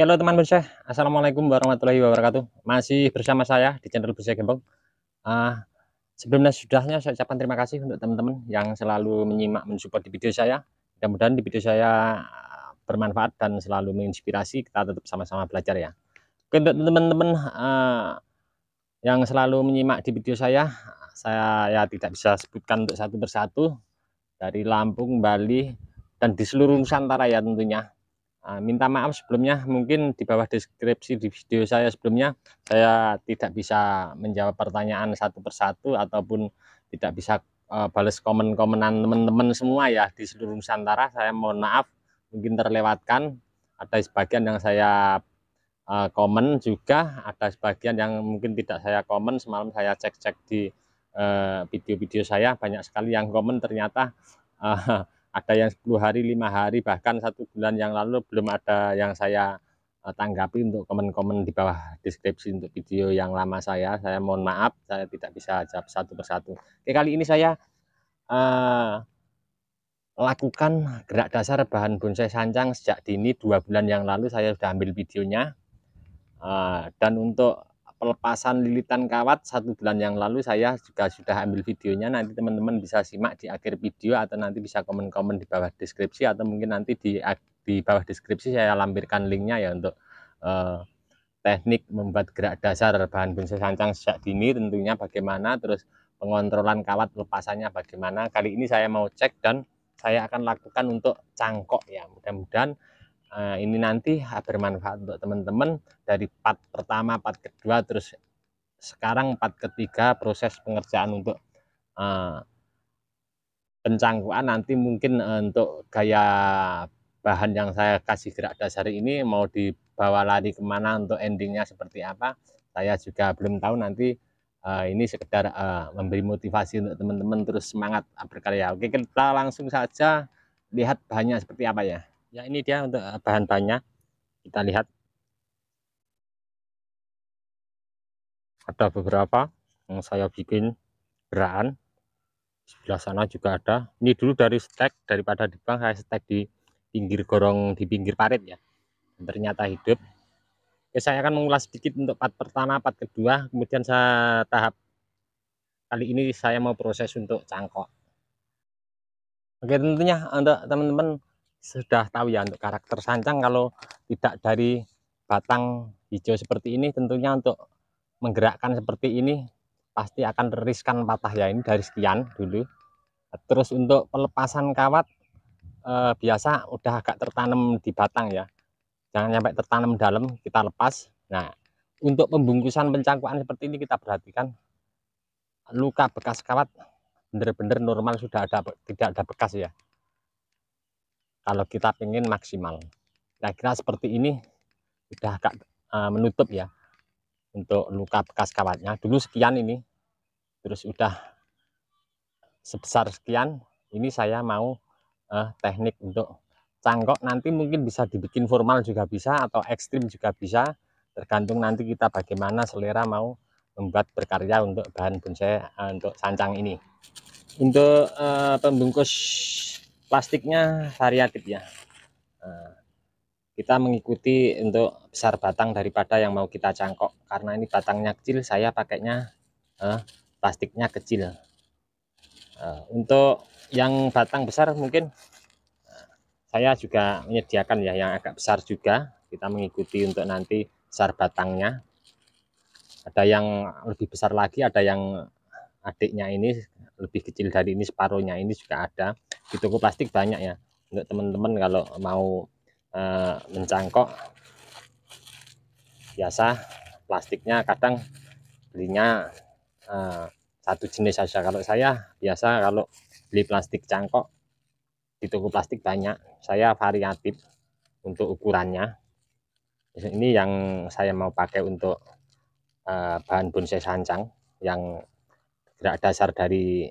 Oke, halo teman bonsai, assalamualaikum warahmatullahi wabarakatuh. Masih bersama saya di channel Bonsai Gembong. Sebelumnya sudahnya saya ucapkan terima kasih untuk teman-teman yang selalu menyimak mensupport di video saya. Mudah-mudahan di video saya bermanfaat dan selalu menginspirasi. Kita tetap sama-sama belajar ya. Oke, untuk teman-teman yang selalu menyimak di video saya ya tidak bisa sebutkan untuk satu persatu, dari Lampung, Bali, dan di seluruh Nusantara ya tentunya. Minta maaf sebelumnya, mungkin di bawah deskripsi di video saya sebelumnya saya tidak bisa menjawab pertanyaan satu persatu ataupun tidak bisa balas komen-komenan teman-teman semua ya di seluruh Nusantara. Saya mohon maaf, mungkin terlewatkan. Ada sebagian yang saya komen, juga ada sebagian yang mungkin tidak saya komen. Semalam saya cek-cek di video-video saya, banyak sekali yang komen, ternyata ada yang 10 hari, 5 hari, bahkan 1 bulan yang lalu belum ada yang saya tanggapi untuk komen-komen di bawah deskripsi untuk video yang lama saya. Saya mohon maaf, saya tidak bisa jawab satu persatu. Oke, kali ini saya lakukan gerak dasar bahan bonsai sancang sejak dini. 2 bulan yang lalu saya sudah ambil videonya. Dan untuk pelepasan lilitan kawat 1 bulan yang lalu saya juga sudah ambil videonya. Nanti teman-teman bisa simak di akhir video, atau nanti bisa komen-komen di bawah deskripsi, atau mungkin nanti di bawah deskripsi saya lampirkan linknya ya, untuk teknik membuat gerak dasar bahan bonsai sancang sejak dini tentunya bagaimana, terus pengontrolan kawat pelepasannya bagaimana. Kali ini saya mau cek dan saya akan lakukan untuk cangkok ya. Mudah-mudahan ini nanti bermanfaat untuk teman-teman, dari part pertama, part kedua, terus sekarang part ketiga proses pengerjaan untuk pencangkuan. Nanti mungkin untuk gaya bahan yang saya kasih gerak dasar ini mau dibawa lari kemana, untuk endingnya seperti apa, saya juga belum tahu. Nanti ini sekedar memberi motivasi untuk teman-teman terus semangat berkarya. Oke, kita langsung saja lihat bahannya seperti apa ya. Ya, ini dia untuk bahan-bahannya. Kita lihat ada beberapa yang saya bikin gerakan. Sebelah sana juga ada. Ini dulu dari stek, daripada di bank saya stek di pinggir gorong, di pinggir parit ya. Dan ternyata hidup. Oke, saya akan mengulas sedikit untuk part pertama, part kedua, kemudian saya tahap kali ini saya mau proses untuk cangkok. Oke, tentunya untuk teman-teman sudah tahu ya, untuk karakter sancang kalau tidak dari batang hijau seperti ini, tentunya untuk menggerakkan seperti ini pasti akan riskan patah ya. Ini dari sekian dulu. Terus untuk pelepasan kawat biasa udah agak tertanam di batang ya, jangan sampai tertanam dalam, kita lepas. Nah, untuk pembungkusan pencangkuan seperti ini kita perhatikan luka bekas kawat benar-benar normal, sudah ada, tidak ada bekas ya. Kalau kita pengen maksimal, kira-kira seperti ini sudah agak menutup ya untuk luka bekas kawatnya. Dulu sekian ini, terus udah sebesar sekian. Ini saya mau teknik untuk cangkok. Nanti mungkin bisa dibikin formal juga bisa, atau ekstrim juga bisa, tergantung nanti kita bagaimana selera mau membuat berkarya untuk bahan bonsai untuk sancang ini. Untuk pembungkus plastiknya variatif ya. Kita mengikuti untuk besar batang daripada yang mau kita cangkok. Karena ini batangnya kecil, saya pakainya plastiknya kecil. Untuk yang batang besar mungkin saya juga menyediakan ya yang agak besar juga. Kita mengikuti untuk nanti besar batangnya. Ada yang lebih besar lagi, ada yang adiknya ini lebih kecil dari ini, separuhnya ini juga ada. Di toko plastik banyak ya, untuk teman-teman kalau mau mencangkok. Biasa plastiknya kadang belinya satu jenis saja. Kalau saya biasa kalau beli plastik cangkok di toko plastik banyak, saya variatif untuk ukurannya. Ini yang saya mau pakai untuk bahan bonsai sancang yang gerak dasar dari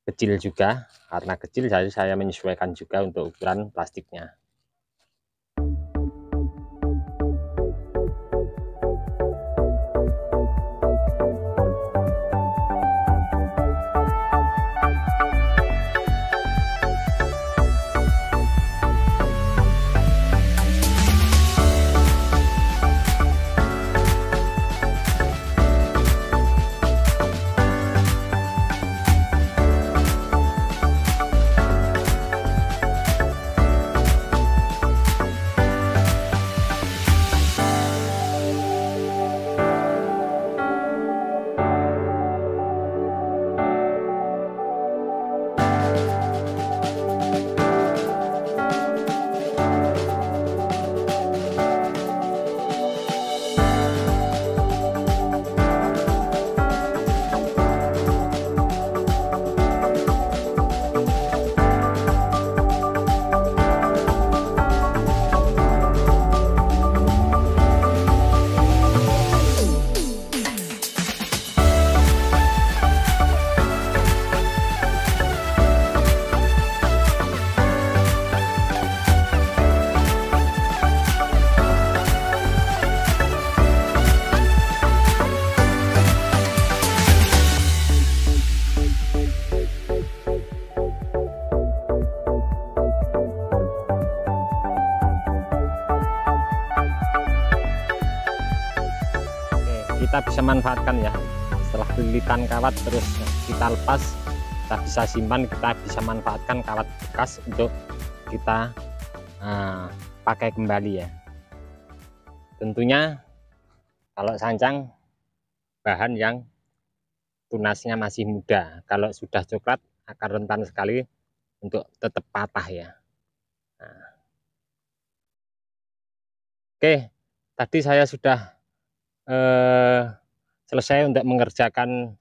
kecil juga. Karena kecil saya menyesuaikan juga untuk ukuran plastiknya. kita bisa manfaatkan ya. Setelah lilitan kawat terus kita lepas, kita bisa simpan, kita bisa manfaatkan kawat bekas untuk kita pakai kembali ya. Tentunya kalau sancang bahan yang tunasnya masih muda, kalau sudah coklat akan rentan sekali untuk tetap patah ya. Nah. Oke, tadi saya sudah selesai untuk mengerjakan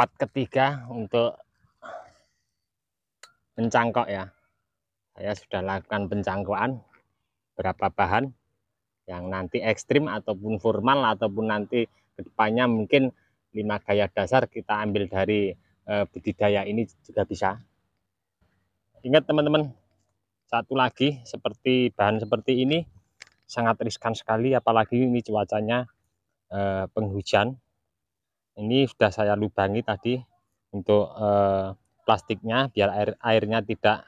part ketiga untuk mencangkok ya. Saya sudah lakukan pencangkokan berapa bahan yang nanti ekstrim ataupun formal, ataupun nanti kedepannya mungkin 5 gaya dasar kita ambil dari budidaya ini juga bisa. Ingat teman-teman, satu lagi, seperti bahan seperti ini sangat riskan sekali, apalagi ini cuacanya penghujan. Ini sudah saya lubangi tadi untuk plastiknya biar airnya tidak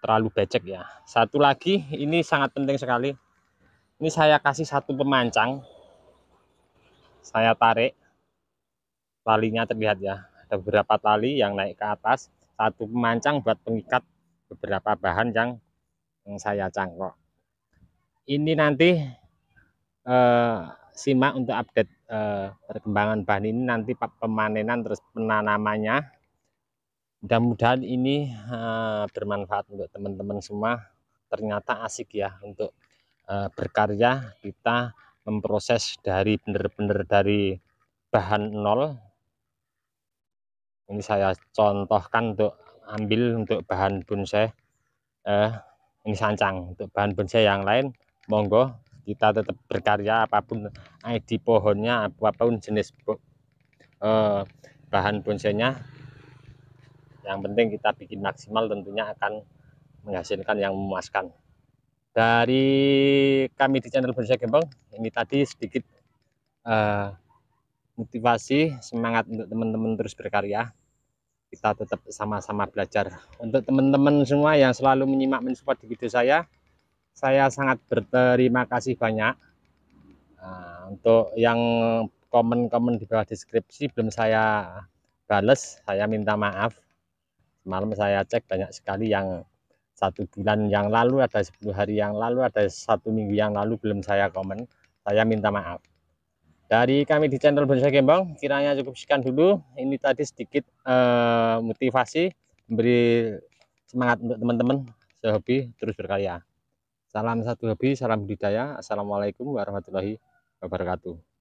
terlalu becek ya. Satu lagi, ini sangat penting sekali. Ini saya kasih satu pemancang, saya tarik, talinya terlihat ya, ada beberapa tali yang naik ke atas, satu pemancang buat pengikat beberapa bahan yang saya cangkok. Ini nanti simak untuk update perkembangan bahan ini, nanti pemanenan terus penanamannya. Mudah-mudahan ini bermanfaat untuk teman-teman semua. Ternyata asik ya untuk berkarya, kita memproses dari benar-benar dari bahan nol. Ini saya contohkan untuk ambil untuk bahan bonsai, ini sancang. Untuk bahan bonsai yang lain monggo kita tetap berkarya, apapun ID pohonnya, apapun jenis bahan bonsainya, yang penting kita bikin maksimal, tentunya akan menghasilkan yang memuaskan. Dari kami di channel Bonsai Gembong, ini tadi sedikit motivasi, semangat untuk teman-teman terus berkarya. Kita tetap sama-sama belajar. Untuk teman-teman semua yang selalu menyimak mensupport di video saya sangat berterima kasih banyak. Untuk yang komen-komen di bawah deskripsi belum saya bales, saya minta maaf. Semalam saya cek banyak sekali yang 1 bulan yang lalu, ada 10 hari yang lalu, ada 1 minggu yang lalu belum saya komen. Saya minta maaf. Dari kami di channel Bonsai Gembong, kiranya cukup sekian dulu. Ini tadi sedikit motivasi, memberi semangat untuk teman-teman sehobi terus berkarya. Salam satu hobi, salam budidaya. Assalamualaikum warahmatullahi wabarakatuh.